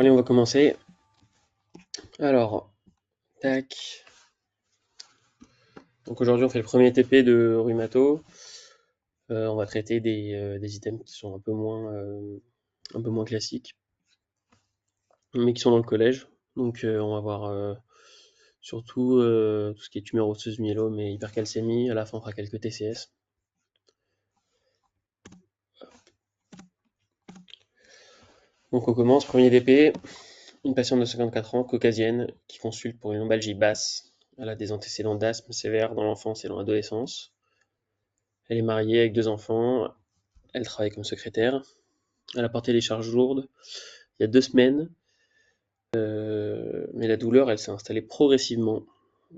allez, on va commencer. Alors, tac. Donc aujourd'hui, on fait le premier TP de Rhumato. On va traiter des items qui sont un peu moins classiques, mais qui sont dans le collège. Donc on va voir surtout tout ce qui est tumeur osseuse, myélome et hypercalcémie. À la fin, on fera quelques TCS. Donc on commence, premier DP, une patiente de 54 ans, caucasienne, qui consulte pour une lombalgie basse. Elle a des antécédents d'asthme sévère dans l'enfance et dans l'adolescence. Elle est mariée avec 2 enfants. Elle travaille comme secrétaire. Elle a porté des charges lourdes il y a 2 semaines, mais la douleur, elle s'est installée progressivement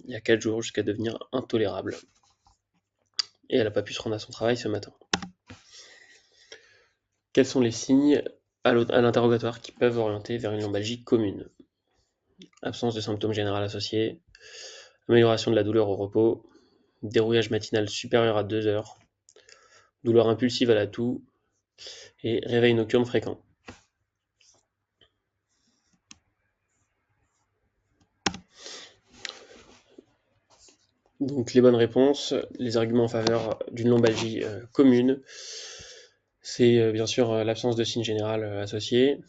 il y a 4 jours jusqu'à devenir intolérable. Et elle n'a pas pu se rendre à son travail ce matin. Quels sont les signes à l'interrogatoire qui peuvent orienter vers une lombalgie commune? Absence de symptômes généraux associés, amélioration de la douleur au repos, dérouillage matinal supérieur à 2 heures, douleur impulsive à la toux et réveil nocturne fréquent. Donc les bonnes réponses, les arguments en faveur d'une lombalgie commune, c'est bien sûr l'absence de signes généraux associés,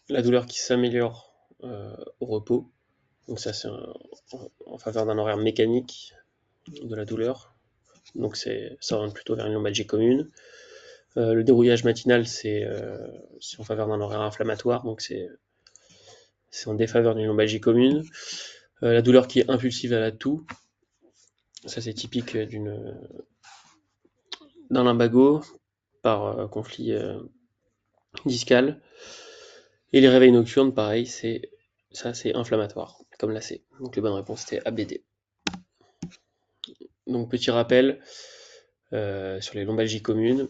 la douleur qui s'améliore au repos, donc ça c'est en faveur d'un horaire mécanique de la douleur, donc ça oriente plutôt vers une lombalgie commune. Le dérouillage matinal, c'est en faveur d'un horaire inflammatoire, donc c'est en défaveur d'une lombalgie commune. La douleur qui est impulsive à la toux, ça c'est typique d'un lumbago par conflit discal. Et les réveils nocturnes, pareil, c'est inflammatoire, comme la C. Donc les bonnes réponses c'était ABD. Donc petit rappel sur les lombalgies communes.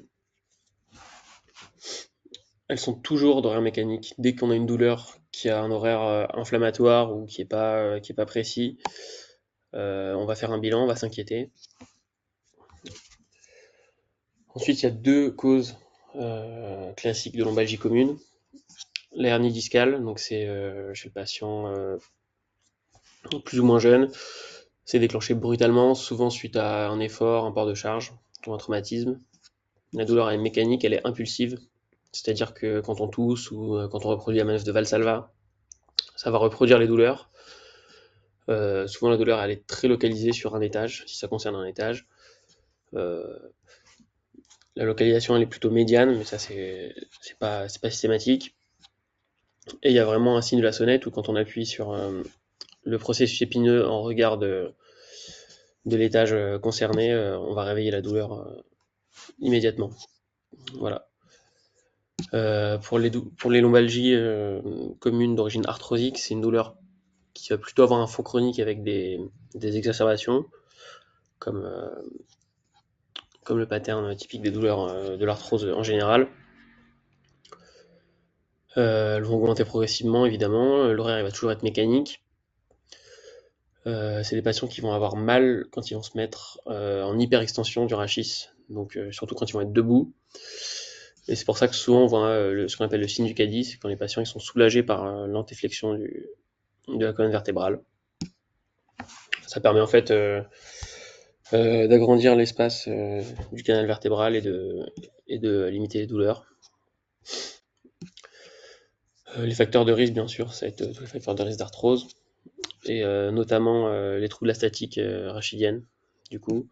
Elles sont toujours d'horaire mécanique. Dès qu'on a une douleur qui a un horaire inflammatoire ou qui est pas précis, on va faire un bilan, on va s'inquiéter. Ensuite, il y a 2 causes classiques de lombalgie commune. La hernie discale, donc c'est chez le patient plus ou moins jeune. C'est déclenché brutalement, souvent suite à un effort, un port de charge ou un traumatisme. La douleur est mécanique, elle est impulsive, c'est-à-dire que quand on tousse ou quand on reproduit la manœuvre de Valsalva, ça va reproduire les douleurs. Souvent la douleur elle est très localisée sur un étage, si ça concerne un étage. La localisation elle est plutôt médiane, mais ça c'est pas systématique. Et il y a vraiment un signe de la sonnette où quand on appuie sur le processus épineux en regard de l'étage concerné, on va réveiller la douleur immédiatement. Voilà. Pour les lombalgies communes d'origine arthrosique, c'est une douleur qui va plutôt avoir un fond chronique avec des exacerbations, comme le pattern typique des douleurs de l'arthrose en général. Elles vont augmenter progressivement, évidemment. L'horaire va toujours être mécanique. C'est des patients qui vont avoir mal quand ils vont se mettre en hyperextension du rachis, donc surtout quand ils vont être debout. Et c'est pour ça que souvent on voit ce qu'on appelle le signe du caddie, c'est quand les patients ils sont soulagés par l'antéflexion de la colonne vertébrale. Ça permet en fait d'agrandir l'espace du canal vertébral et de limiter les douleurs. Les facteurs de risque, bien sûr, ça va être tous les facteurs de risque d'arthrose, et notamment les troubles de la statique rachidienne, du coup.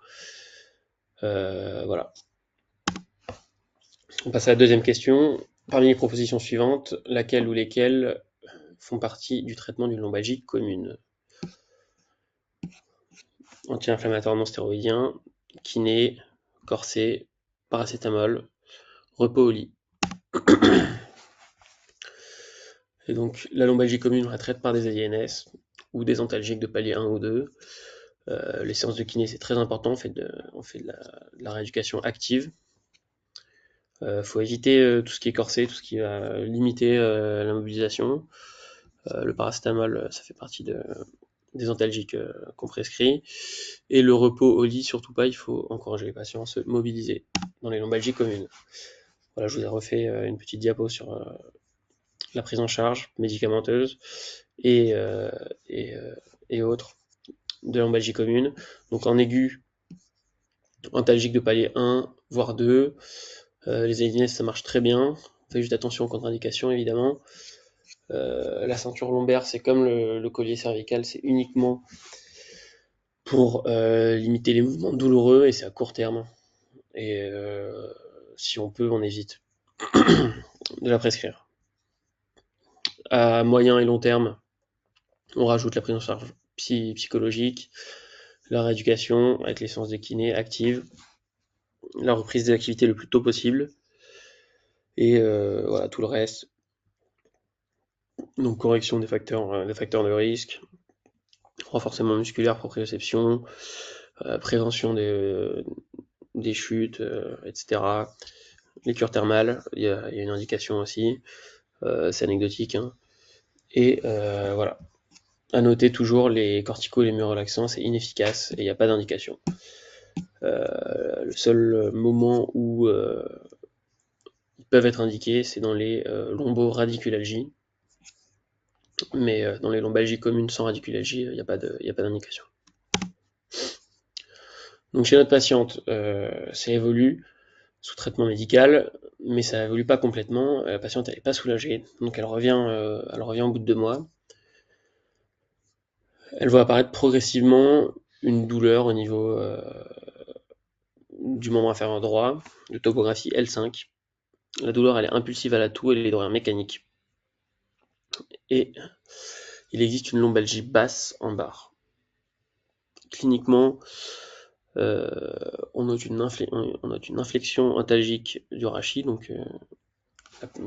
Voilà. On passe à la deuxième question. Parmi les propositions suivantes, laquelle ou lesquelles font partie du traitement d'une lombalgie commune? Anti-inflammatoire non stéroïdien, kiné, corset, paracétamol, repos au lit. Et donc la lombalgie commune, on la traite par des AINS ou des antalgiques de palier 1 ou 2. Les séances de kiné, c'est très important, on fait de la rééducation active. Faut éviter tout ce qui est corset, tout ce qui va limiter la mobilisation. Le paracétamol, ça fait partie des antalgiques qu'on prescrit. Et le repos au lit, surtout pas, il faut encourager les patients à se mobiliser dans les lombalgies communes. Voilà, je vous ai refait une petite diapo sur la prise en charge médicamenteuse et, et autres de lombalgie commune. Donc en aigu, antalgique de palier 1, voire 2. Les AINS, ça marche très bien. On fait juste attention aux contre-indications, évidemment. La ceinture lombaire, c'est comme le collier cervical, c'est uniquement pour limiter les mouvements douloureux et c'est à court terme. Et si on peut, on évite de la prescrire. À moyen et long terme, on rajoute la prise en charge psychologique, la rééducation avec les séances de kiné actives, la reprise des activités le plus tôt possible, et voilà, tout le reste. Donc correction des facteurs de risque, renforcement musculaire, proprioception, prévention des chutes, etc. Les cures thermales, il y a une indication aussi, c'est anecdotique, hein. Et voilà. À noter toujours, les corticos et les myorelaxants, c'est inefficace et il n'y a pas d'indication. Le seul moment où ils peuvent être indiqués, c'est dans les lomboradiculalgies, mais dans les lombalgies communes sans radiculalgie, il n'y a pas d'indication. Donc chez notre patiente, ça évolue sous traitement médical, mais ça évolue pas complètement. La patiente elle n'est pas soulagée, donc elle revient au bout de 2 mois. Elle voit apparaître progressivement une douleur au niveau du membre inférieur droit, de topographie L5. La douleur elle est impulsive à la toux et les douleurs mécaniques. Et il existe une lombalgie basse en barre. Cliniquement, on note une inflexion antalgique du rachis, donc il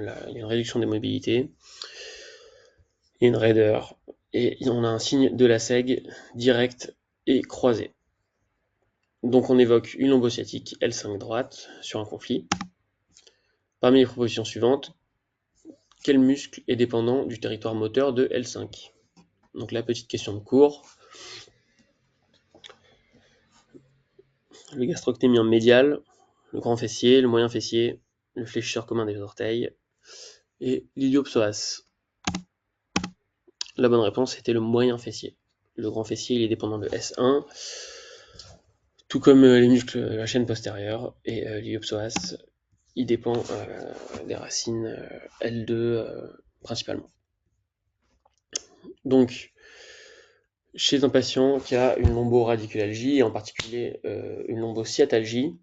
y a une réduction des mobilités, il y a une raideur, et on a un signe de la SEG direct et croisé. Donc on évoque une lombosciatique L5 droite sur un conflit. Parmi les propositions suivantes, quel muscle est dépendant du territoire moteur de L5? Donc la petite question de cours. Le gastrocnémien médial, le grand fessier, le moyen fessier, le fléchisseur commun des orteils et l'iliopsoas. La bonne réponse était le moyen fessier. Le grand fessier, il est dépendant de S1, tout comme les muscles de la chaîne postérieure, et l'iliopsoas, il dépend des racines L2 principalement. Donc, chez un patient qui a une lomboradiculalgie, et en particulier une lombosciatalgie,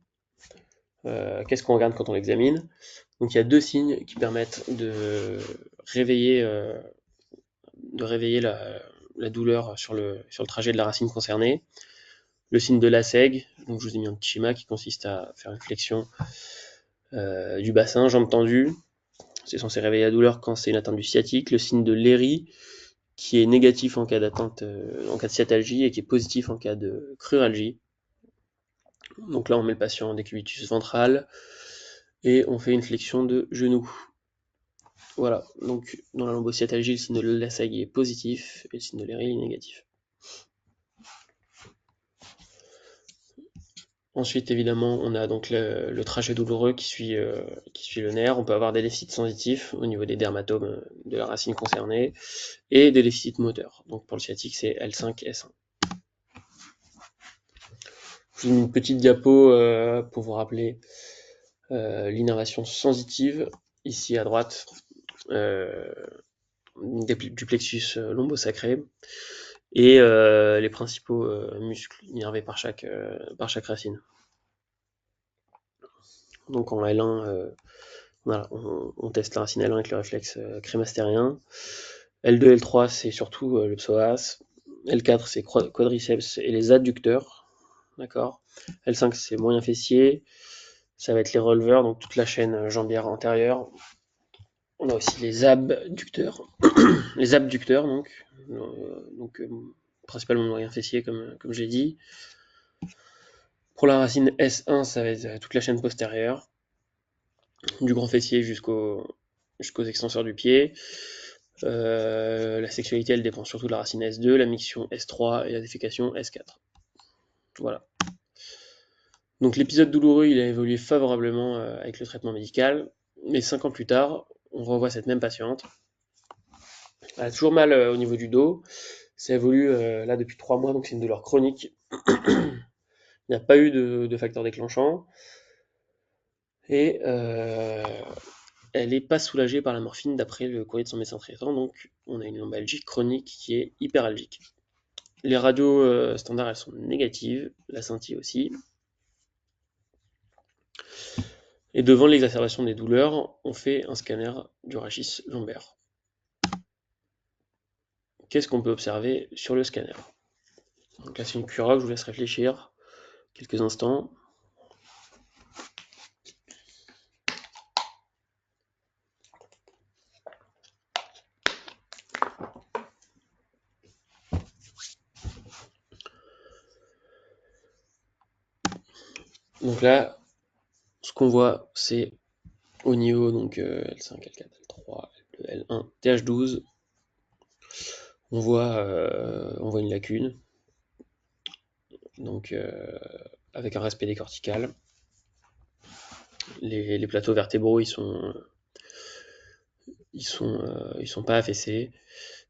qu'est-ce qu'on regarde quand on l'examine? Donc il y a 2 signes qui permettent de réveiller la douleur sur le trajet de la racine concernée. Le signe de l'ASEG, donc je vous ai mis un petit schéma qui consiste à faire une flexion du bassin, jambes tendues. C'est censé réveiller la douleur quand c'est une atteinte du sciatique. Le signe de l'ERI, qui est négatif en cas d'atteinte, en cas de sciatalgie et qui est positif en cas de cruralgie. Donc là, on met le patient en décubitus ventral et on fait une flexion de genou. Voilà, donc dans la lombosciatalgie, le signe de l'ASEG est positif et le signe de l'ERI est négatif. Ensuite, évidemment, on a donc le trajet douloureux qui suit le nerf. On peut avoir des déficits sensitifs au niveau des dermatomes de la racine concernée et des déficits moteurs. Donc pour le sciatique, c'est L5, S1. Je vous ai mis une petite diapo pour vous rappeler l'innervation sensitive, ici à droite, du plexus lombosacré, et les principaux muscles innervés par chaque racine. Donc en L1, voilà, on teste la racine L1 avec le réflexe crémastérien. L2, L3, c'est surtout le psoas. L4, c'est quadriceps et les adducteurs. D'accord. L5, c'est moyen fessier. Ça va être les releveurs, donc toute la chaîne jambière antérieure. On a aussi les abducteurs. Les abducteurs, donc principalement le moyen fessier, comme je l'ai dit. Pour la racine S1, ça va être toute la chaîne postérieure, du grand fessier jusqu'aux extenseurs du pied. La sexualité, elle dépend surtout de la racine S2, la miction S3 et la défécation S4. Voilà. Donc l'épisode douloureux, il a évolué favorablement avec le traitement médical, mais 5 ans plus tard, on revoit cette même patiente, Elle a toujours mal au niveau du dos. Ça évolue là depuis 3 mois, donc c'est une douleur chronique. Il n'y a pas eu de facteur déclenchant. Et elle n'est pas soulagée par la morphine d'après le courrier de son médecin traitant, donc on a une lombalgie chronique qui est hyperalgique. Les radios standards, elles sont négatives, la scintille aussi. Et devant l'exacerbation des douleurs, on fait un scanner du rachis lombaire. Qu'est-ce qu'on peut observer sur le scanner? Donc là, c'est une cura, je vous laisse réfléchir quelques instants. Donc là, ce qu'on voit, c'est au niveau donc L5, L4, L3, L2, L1, TH12, on voit une lacune, donc avec un respect des corticales. Les plateaux vertébraux, ils sont pas affaissés.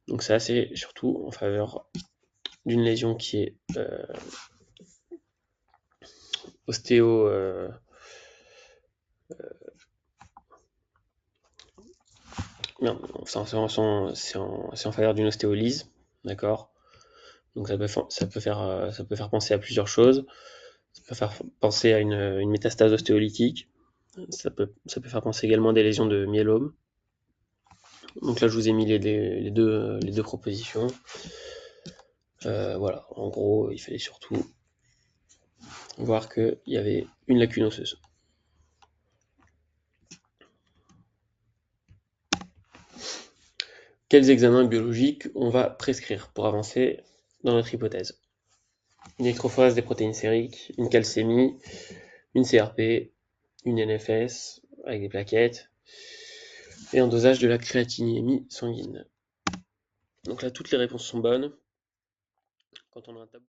Donc ça, c'est surtout en faveur d'une lésion qui est ostéo. Non, c'est en faveur d'une ostéolyse, d'accord. Donc ça peut faire penser à plusieurs choses. Ça peut faire penser à une métastase ostéolytique. Ça peut faire penser également à des lésions de myélome. Donc là, je vous ai mis les deux propositions. Voilà, en gros, il fallait surtout voir qu'il y avait une lacune osseuse. Quels examens biologiques on va prescrire pour avancer dans notre hypothèse? Une électrophorèse des protéines sériques, une calcémie, une CRP, une NFS avec des plaquettes et un dosage de la créatinémie sanguine. Donc là, toutes les réponses sont bonnes. Quand on a un tableau